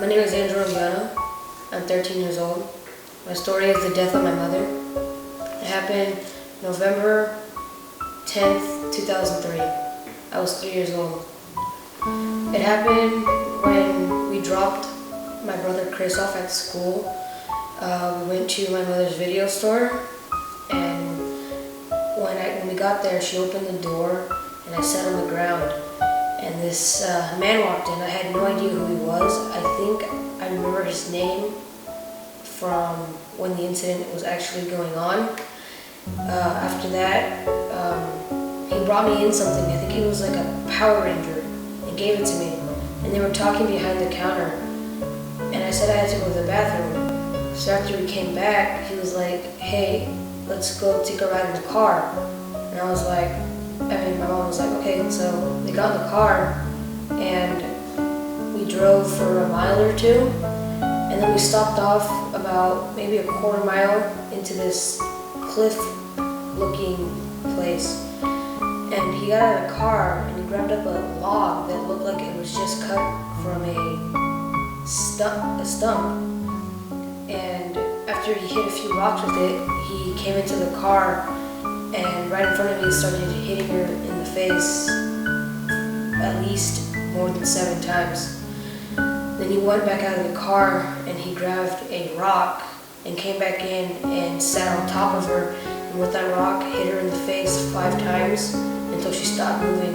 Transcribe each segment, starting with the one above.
My name is Anguiano. I'm 13 years old. My story is the death of my mother. It happened November 10th, 2003. I was 3 years old. It happened when we dropped my brother Chris off at school. We went to my mother's video store, and when we got there, she opened the door and I sat on the ground. And this man walked in. I had no idea who he was. I think I remember his name from when the incident was actually going on. After that, he brought me in something. I think it was like a Power Ranger, and gave it to me. And they were talking behind the counter. And I said I had to go to the bathroom. So after we came back, he was like, "Hey, let's go take a ride in the car." And I was like, my mom was like, okay. So they got in the car and we drove for a mile or two, and then we stopped off about maybe a quarter mile into this cliff looking place. And he got out of the car and he grabbed up a log that looked like it was just cut from a stump. And after he hit a few rocks with it, he came into the car and right in front of me started hitting her in the face at least more than 7 times. Then he went back out of the car and he grabbed a rock and came back in and sat on top of her, and with that rock hit her in the face 5 times until she stopped moving.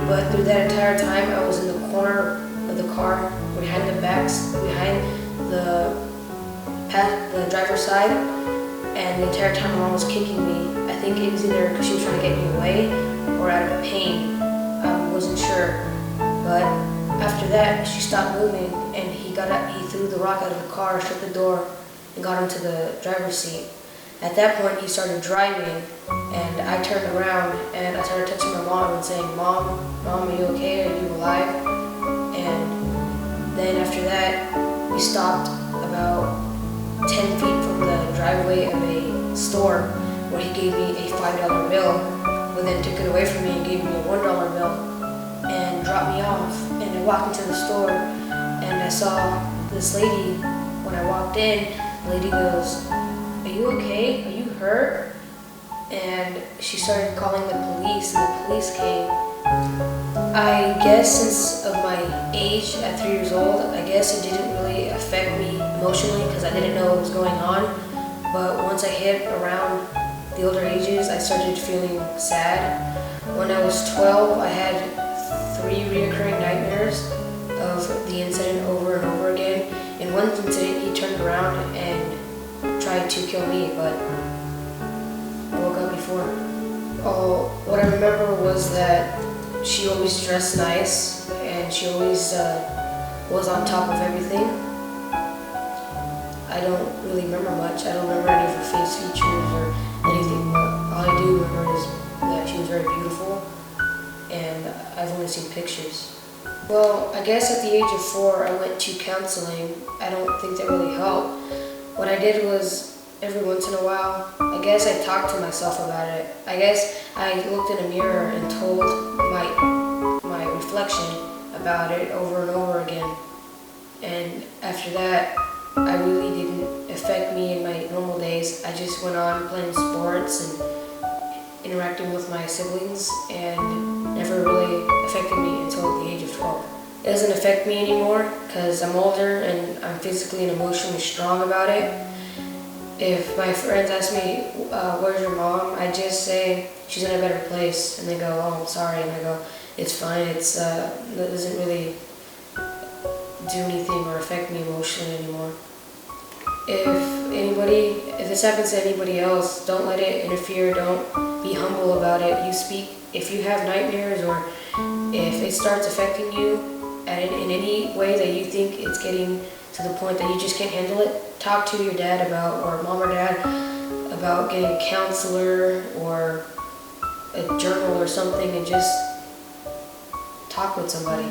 But through that entire time, I was in the corner of the car behind the driver's side, and the entire time my mom was kicking me. I think it was either because she was trying to get me away or out of pain. I wasn't sure. But after that, she stopped moving, and he threw the rock out of the car, shut the door, and got into the driver's seat. At that point, he started driving, and I turned around and I started touching my mom and saying, Mom, are you okay? Are you alive? And then after that, we stopped about 10 feet from the driveway of a store where he gave me a $5 bill, but then took it away from me and gave me a $1 bill and dropped me off. And I walked into the store and I saw this lady. When I walked in, the lady goes, "Are you okay? Are you hurt?" And she started calling the police, and the police came. I guess since of my age at 3 years old, I guess it didn't really affect me emotionally because I didn't know what was going on. But once I hit around the older ages, I started feeling sad. When I was 12, I had 3 reoccurring nightmares of the incident over and over again. In one incident, he turned around and tried to kill me, but I woke up before. What I remember was that she always dressed nice, and she always was on top of everything. I don't really remember much. I don't remember any of her face features or anything, but all I do remember is that she was very beautiful, and I've only seen pictures. Well, I guess at the age of 4, I went to counseling. I don't think that really helped. What I did was, every once in a while, I guess I talked to myself about it. I guess I looked in a mirror and told my reflection about it over and over again. And after that, I really didn't affect me in my normal days. I just went on playing sports and interacting with my siblings, and never really affected me until the age of 12. It doesn't affect me anymore because I'm older and I'm physically and emotionally strong about it. If my friends ask me, where's your mom? I just say, she's in a better place. And they go, oh, I'm sorry. And I go, it's fine. It doesn't really do anything or affect me emotionally anymore. If this happens to anybody else, don't let it interfere. Don't be humble about it. You speak. If you have nightmares, or if it starts affecting you in any way that you think it's getting to the point that you just can't handle it, talk to your dad about, or mom or dad about getting a counselor or a journal or something, and just talk with somebody.